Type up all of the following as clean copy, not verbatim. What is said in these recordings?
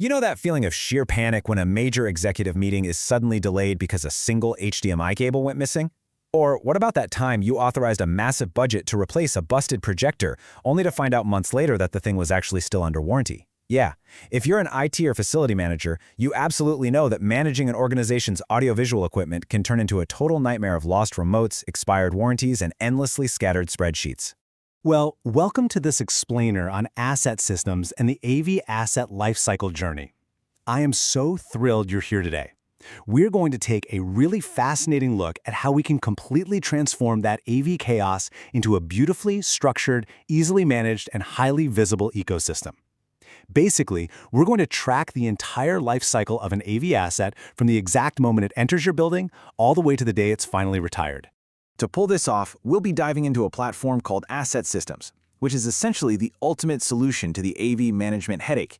You know that feeling of sheer panic when a major executive meeting is suddenly delayed because a single HDMI cable went missing? Or what about that time you authorized a massive budget to replace a busted projector, only to find out months later that the thing was actually still under warranty? Yeah, if you're an IT or facility manager, you absolutely know that managing an organization's audiovisual equipment can turn into a total nightmare of lost remotes, expired warranties, and endlessly scattered spreadsheets. Well, welcome to this explainer on asset systems and the AV asset lifecycle journey. I am so thrilled you're here today. We're going to take a really fascinating look at how we can completely transform that AV chaos into a beautifully structured, easily managed, and highly visible ecosystem. Basically, we're going to track the entire life cycle of an AV asset from the exact moment it enters your building all the way to the day it's finally retired. To pull this off, we'll be diving into a platform called Asset Systems, which is essentially the ultimate solution to the AV management headache.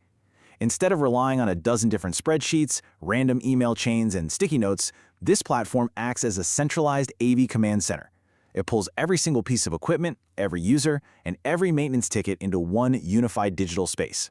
Instead of relying on a dozen different spreadsheets, random email chains, and sticky notes, this platform acts as a centralized AV command center. It pulls every single piece of equipment, every user, and every maintenance ticket into one unified digital space.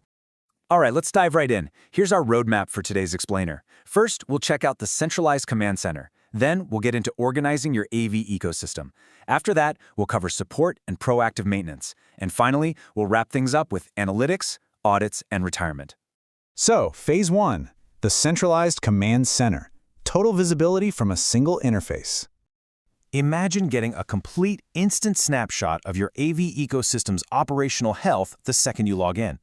All right, let's dive right in. Here's our roadmap for today's explainer. First, we'll check out the centralized command center. Then, we'll get into organizing your AV ecosystem. After that, we'll cover support and proactive maintenance. And finally, we'll wrap things up with analytics, audits, and retirement. So, Phase 1, the centralized command center. Total visibility from a single interface. Imagine getting a complete instant snapshot of your AV ecosystem's operational health the second you log in.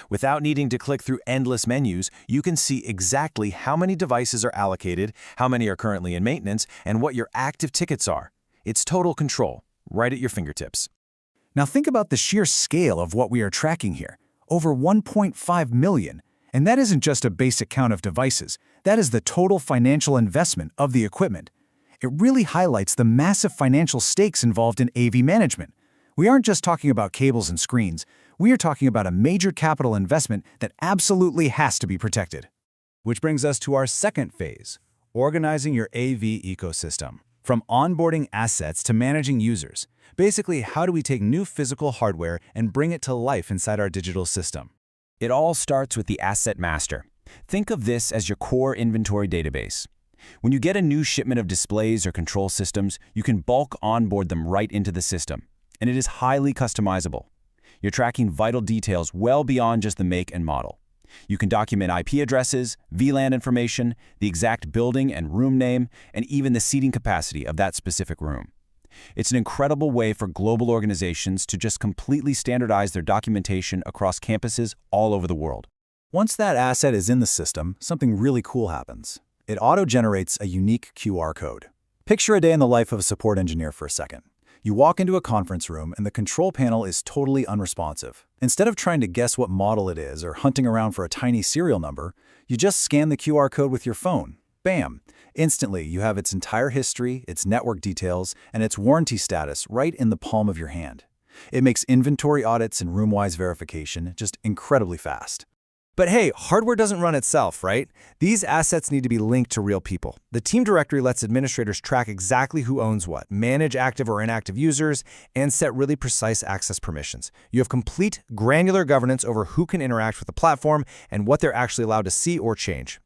Without needing to click through endless menus, you can see exactly how many devices are allocated, how many are currently in maintenance, and what your active tickets are. It's total control, right at your fingertips. Now think about the sheer scale of what we are tracking here. Over 1.5 million. And that isn't just a basic count of devices. That is the total financial investment of the equipment. It really highlights the massive financial stakes involved in AV management. We aren't just talking about cables and screens. We are talking about a major capital investment that absolutely has to be protected. Which brings us to our second phase, organizing your AV ecosystem. From onboarding assets to managing users. Basically, how do we take new physical hardware and bring it to life inside our digital system? It all starts with the Asset Master. Think of this as your core inventory database. When you get a new shipment of displays or control systems, you can bulk onboard them right into the system, and it is highly customizable. You're tracking vital details well beyond just the make and model. You can document IP addresses, VLAN information, the exact building and room name, and even the seating capacity of that specific room. It's an incredible way for global organizations to just completely standardize their documentation across campuses all over the world. Once that asset is in the system, something really cool happens. It auto-generates a unique QR code. Picture a day in the life of a support engineer for a second. You walk into a conference room and the control panel is totally unresponsive. Instead of trying to guess what model it is or hunting around for a tiny serial number, you just scan the QR code with your phone. Bam! Instantly, you have its entire history, its network details, and its warranty status right in the palm of your hand. It makes inventory audits and room-wise verification just incredibly fast. But hey, hardware doesn't run itself, right? These assets need to be linked to real people. The team directory lets administrators track exactly who owns what, manage active or inactive users, and set really precise access permissions. You have complete, granular governance over who can interact with the platform and what they're actually allowed to see or change.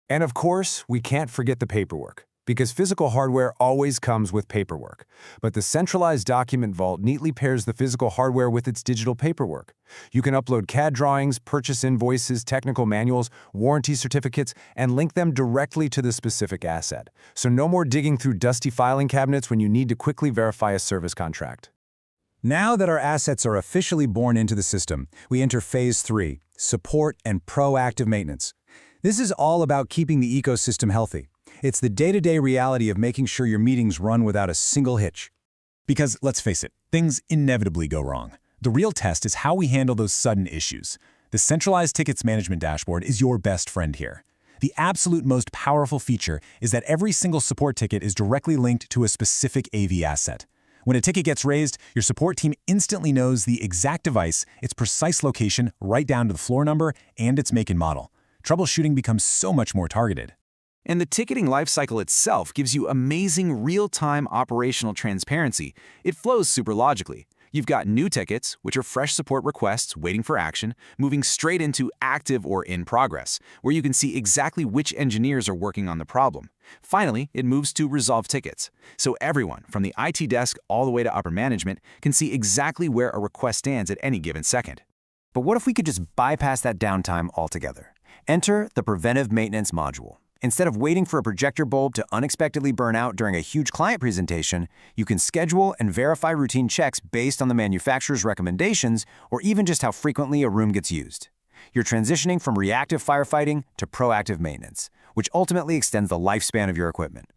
And of course, we can't forget the paperwork, because physical hardware always comes with paperwork. But the centralized document vault neatly pairs the physical hardware with its digital paperwork. You can upload CAD drawings, purchase invoices, technical manuals, warranty certificates, and link them directly to the specific asset. So no more digging through dusty filing cabinets when you need to quickly verify a service contract. Now that our assets are officially born into the system, we enter Phase 3, support and proactive maintenance. This is all about keeping the ecosystem healthy. It's the day-to-day reality of making sure your meetings run without a single hitch. Because, let's face it, things inevitably go wrong. The real test is how we handle those sudden issues. The centralized tickets management dashboard is your best friend here. The absolute most powerful feature is that every single support ticket is directly linked to a specific AV asset. When a ticket gets raised, your support team instantly knows the exact device, its precise location, right down to the floor number, and its make and model. Troubleshooting becomes so much more targeted. And the ticketing lifecycle itself gives you amazing real-time operational transparency. It flows super logically. You've got new tickets, which are fresh support requests waiting for action, moving straight into active or in progress, where you can see exactly which engineers are working on the problem. Finally, it moves to resolve tickets, so everyone, from the IT desk all the way to upper management, can see exactly where a request stands at any given second. But what if we could just bypass that downtime altogether? Enter the preventive maintenance module. Instead of waiting for a projector bulb to unexpectedly burn out during a huge client presentation, you can schedule and verify routine checks based on the manufacturer's recommendations or even just how frequently a room gets used. You're transitioning from reactive firefighting to proactive maintenance, which ultimately extends the lifespan of your equipment.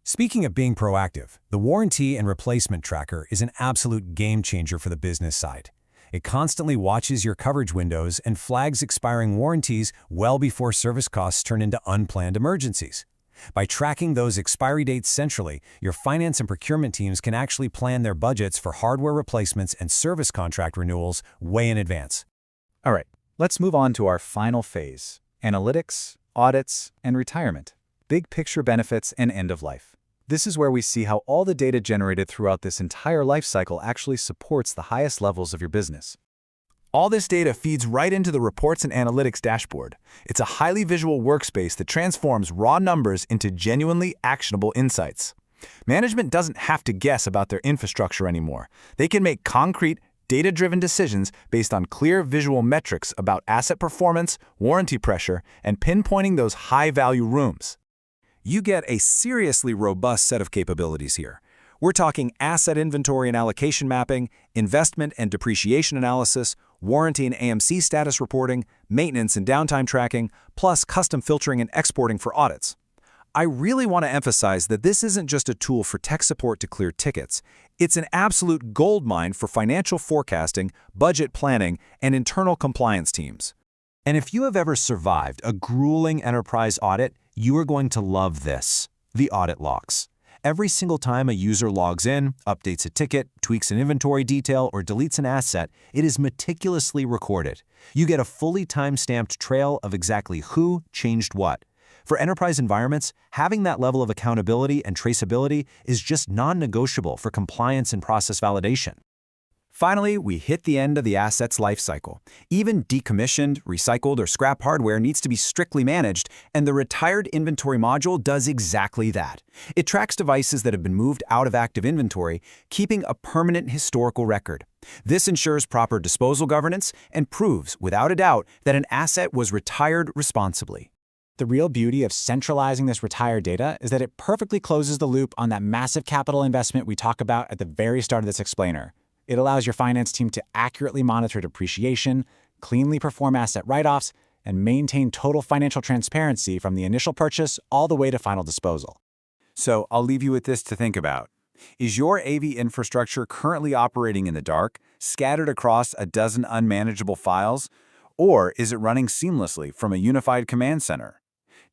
Speaking of being proactive, the warranty and replacement tracker is an absolute game changer for the business side. It constantly watches your coverage windows and flags expiring warranties well before service costs turn into unplanned emergencies. By tracking those expiry dates centrally, your finance and procurement teams can actually plan their budgets for hardware replacements and service contract renewals way in advance. All right, let's move on to our final phase: analytics, audits, and retirement. Big picture benefits and end of life. This is where we see how all the data generated throughout this entire life cycle actually supports the highest levels of your business. All this data feeds right into the Reports and Analytics dashboard. It's a highly visual workspace that transforms raw numbers into genuinely actionable insights. Management doesn't have to guess about their infrastructure anymore. They can make concrete, data-driven decisions based on clear visual metrics about asset performance, warranty pressure, and pinpointing those high-value rooms. You get a seriously robust set of capabilities here. We're talking asset inventory and allocation mapping, investment and depreciation analysis, warranty and AMC status reporting, maintenance and downtime tracking, plus custom filtering and exporting for audits. I really want to emphasize that this isn't just a tool for tech support to clear tickets. It's an absolute goldmine for financial forecasting, budget planning, and internal compliance teams. And if you have ever survived a grueling enterprise audit, you are going to love this: the audit logs. Every single time a user logs in, updates a ticket, tweaks an inventory detail, or deletes an asset, it is meticulously recorded. You get a fully time-stamped trail of exactly who changed what. For enterprise environments, having that level of accountability and traceability is just non-negotiable for compliance and process validation. Finally, we hit the end of the asset's life cycle. Even decommissioned, recycled, or scrap hardware needs to be strictly managed, and the Retired Inventory module does exactly that. It tracks devices that have been moved out of active inventory, keeping a permanent historical record. This ensures proper disposal governance and proves, without a doubt, that an asset was retired responsibly. The real beauty of centralizing this retired data is that it perfectly closes the loop on that massive capital investment we talk about at the very start of this explainer. It allows your finance team to accurately monitor depreciation, cleanly perform asset write-offs, and maintain total financial transparency from the initial purchase all the way to final disposal. So I'll leave you with this to think about. Is your AV infrastructure currently operating in the dark, scattered across a dozen unmanageable files? Or is it running seamlessly from a unified command center?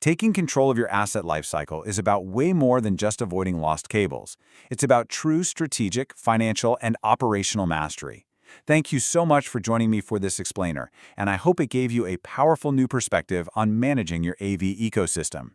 Taking control of your asset lifecycle is about way more than just avoiding lost cables. It's about true strategic, financial, and operational mastery. Thank you so much for joining me for this explainer, and I hope it gave you a powerful new perspective on managing your AV ecosystem.